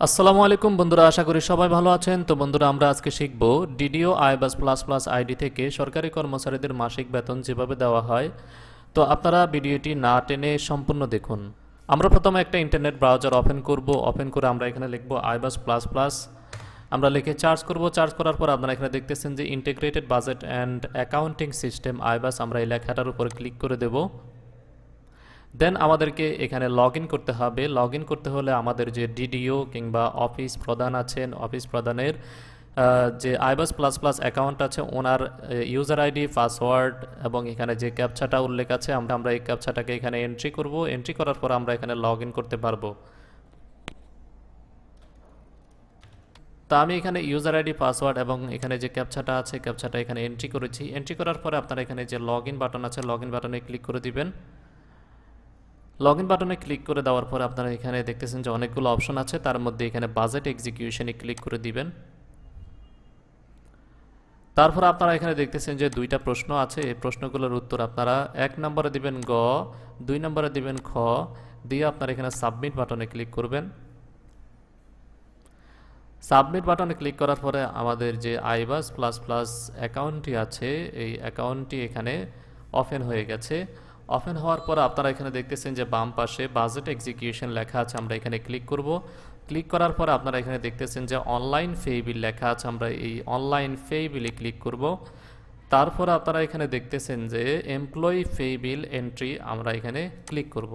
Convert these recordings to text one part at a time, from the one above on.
আসসালামু আলাইকুম বন্ধুরা, আশা করি সবাই ভালো আছেন। তো বন্ধুরা, আমরা আজকে শিখব DDO iBas plus plus ID থেকে সরকারি কর্মচারীদের মাসিক বেতন যেভাবে দেওয়া হয়। তো আপনারা ভিডিওটি না টেনে সম্পূর্ণ দেখুন। আমরা প্রথমে একটা ইন্টারনেট ব্রাউজার ওপেন করব। ওপেন করে আমরা এখানে লিখব iBas প্লাস প্লাস। আমরা লিখে চার্জ করব। চার্জ করার পর আপনারা এখানে দেখতেছেন যে integrated budget and accounting system iBas। আমরা এই লেখাটার উপর ক্লিক করে দেব। দেন আমাদেরকে এখানে লগ ইন করতে হবে। লগ ইন করতে হলে আমাদের যে ডিডিও কিংবা অফিস প্রধান আছেন, অফিস প্রধানের যে iBas প্লাস প্লাস অ্যাকাউন্ট আছে ওনার ইউজার আইডি, পাসওয়ার্ড এবং এখানে যে ক্যাপচাটা উল্লেখ আছে আমরা এই ক্যাপচাটাকে এখানে এন্ট্রি করব। এন্ট্রি করার পর আমরা এখানে লগ ইন করতে পারবো। তা আমি এখানে ইউজার আইডি, পাসওয়ার্ড এবং এখানে যে ক্যাপচাটা আছে ক্যাপচাটা এখানে এন্ট্রি করেছি। এন্ট্রি করার পরে আপনারা এখানে যে লগ ইন বাটন আছে লগ ইন বাটনে ক্লিক করে দিবেন। লগ ইন বাটনে ক্লিক করে দেওয়ার পরে আপনারা এখানে দেখতেছেন যে অনেকগুলো অপশন আছে, তার মধ্যে এখানে বাজেট এক্সিকিউশনে ক্লিক করে দিবেন। তারপর আপনারা এখানে দেখতেছেন যে দুইটা প্রশ্ন আছে। এই প্রশ্নগুলোর উত্তর আপনারা 1 নম্বরে দিবেন গ, 2 নম্বরে দিবেন খ, দিয়ে আপনারা এখানে সাবমিট বাটনে ক্লিক করবেন। সাবমিট বাটনে ক্লিক করার পরে আমাদের যে iBas প্লাস প্লাস অ্যাকাউন্টটি আছে এই অ্যাকাউন্টটি এখানে ওপেন হয়ে গেছে। ওপেন হওয়ার পর আপনারা এখানে দেখতেছেন যে বাম পাশে বাজেট এক্সিকিউশন লেখা আছে, আমরা এখানে ক্লিক করব। ক্লিক করার পর আপনারা এখানে দেখতেছেন যে অনলাইন পে বিল লেখা আছে, আমরা এই অনলাইন পে বিলে ক্লিক করব। তারপর আপনারা এখানে দেখতেছেন যে এমপ্লয়ি পে বিল এন্ট্রি, আমরা এখানে ক্লিক করব।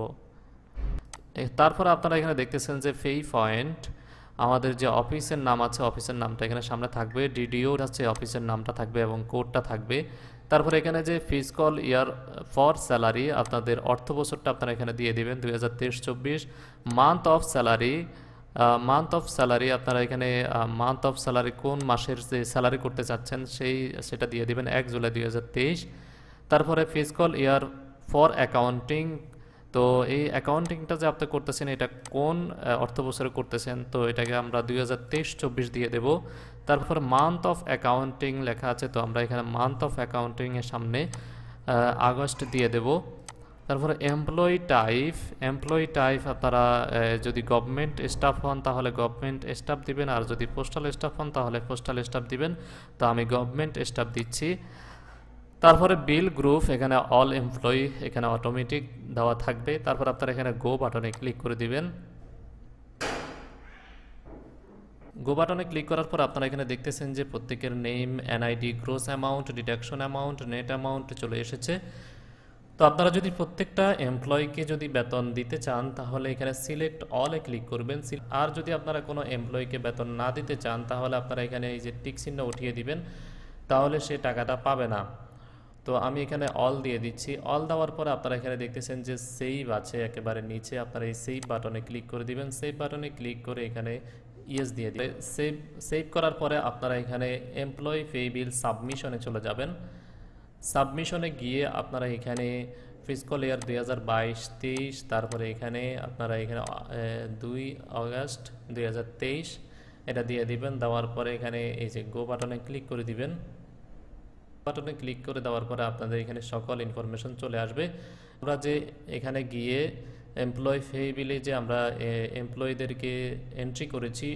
তারপর আপনারা এখানে দেখতেছেন যে পে পয়েন্ট, আমাদের যে অফিসের নাম আছে অফিসের নামটা এখানে সামনে থাকবে, ডিডিও আছে অফিসের নামটা থাকবে এবং কোডটা থাকবে। তারপর এখানে যে ফিসকাল ইয়ার ফর স্যালারি, আপনাদের অর্থ বছরটা আপনারা এখানে দিয়ে দিবেন 2023-24। মান্থ অফ স্যালারি আপনারা এখানে মান্থ অফ স্যালারি কোন মাসের যে স্যালারি করতে চাচ্ছেন সেটা দিয়ে দিবেন 1 জুলাই 2023। তারপরে ফিসকাল ইয়ার ফর অ্যাকাউন্টিং, তো এই অ্যাকাউন্টিংটা যে আপনি করতেছেন এটা কোন অর্থ বছরে করতেছেন, তো এটাকে আমরা 2023-24 দিয়ে দেব। তারপর মান্থ অফ অ্যাকাউন্টিং লেখা আছে, তো আমরা এখানে মান্থ অফ অ্যাকাউন্টিংয়ের সামনে আগস্ট দিয়ে দেব। তারপরে এমপ্লয়ি টাইপ আপনারা যদি গভর্নমেন্ট স্টাফ হন তাহলে গভর্নমেন্ট স্টাফ দিবেন, আর যদি পোস্টাল স্টাফ হন তাহলে পোস্টাল স্টাফ দিবেন। তো আমি গভর্নমেন্ট স্টাফ দিচ্ছি। তারপরে বিল গ্রুপ, এখানে অল এমপ্লয়ি এখানে অটোমেটিক দেওয়া থাকবে। তারপর আপনারা এখানে গো বাটনে ক্লিক করে দিবেন। গো বাটনে ক্লিক করার পর আপনারা এখানে দেখতেছেন যে প্রত্যেকের name, NID, gross amount, deduction amount, net amount চলে এসেছে। তো আপনারা যদি প্রত্যেকটা এমপ্লয়িকে যদি বেতন দিতে চান তাহলে এখানে সিলেক্ট অলে ক্লিক করবেন। আর যদি আপনারা কোনো এমপ্লয়িকে বেতন না দিতে চান তাহলে আপনারা এখানে এই যে টিক চিহ্ন উঠিয়ে দিবেন, তাহলে সে টাকাটা পাবে না। তো আমি এখানে অল দিয়ে দিচ্ছি। অল দেওয়ার পরে আপনারা এখানে দেখতেছেন যে সেভ আছে একেবারে নিচে, আপনারা এই সেভ বাটনে ক্লিক করে দিবেন। সেভ বাটনে ক্লিক করে এখানে ইয়েস দিয়ে দিবেন। সেভ করার পরে আপনারা এখানে এমপ্লয়ি পে বিল সাবমিশনে চলে যাবেন। সাবমিশনে গিয়ে আপনারা এখানে ফিসকাল ইয়ার 2022-23, তারপরে এখানে আপনারা এখানে 2 আগস্ট 2023 এটা দিয়ে দিবেন। দেওয়ার পরে এখানে এই যে গো বাটনে ক্লিক করে দিবেন। বাটনে ক্লিক করে দেওয়ার পরে আপনাদের এখানে সকল ইনফরমেশন চলে আসবে। আমরা যে এখানে গিয়ে এমপ্লয়ি পে বিলে যে আমরা এমপ্লয়ীদেরকে এন্ট্রি করেছি,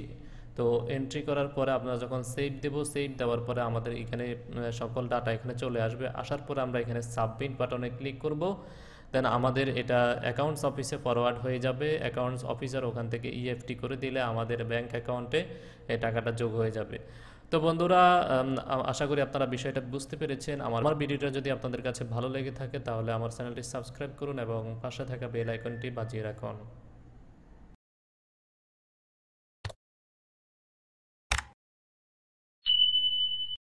তো এন্ট্রি করার পরে আপনারা যখন সেভ দেব, সেভ দেওয়ার পরে আমাদের এখানে সকল ডাটা এখানে চলে আসবে। আসার পরে আমরা এখানে সাবমিট বাটনে ক্লিক করব। দেন আমাদের এটা অ্যাকাউন্টস অফিসে ফরওয়ার্ড হয়ে যাবে। অ্যাকাউন্টস অফিসার ওখান থেকে ইএফটি করে দিলে আমাদের ব্যাংক অ্যাকাউন্টে এই টাকাটা যোগ হয়ে যাবে। তো বন্ধুরা, আশা করি আপনারা বিষয়টা বুঝতে পেরেছেন। আমার ভিডিওটা যদি আপনাদের কাছে ভালো লেগে থাকে তাহলে আমার চ্যানেলটি সাবস্ক্রাইব করুন এবং পাশে থাকা বেল আইকনটি বাজিয়ে রাখুন।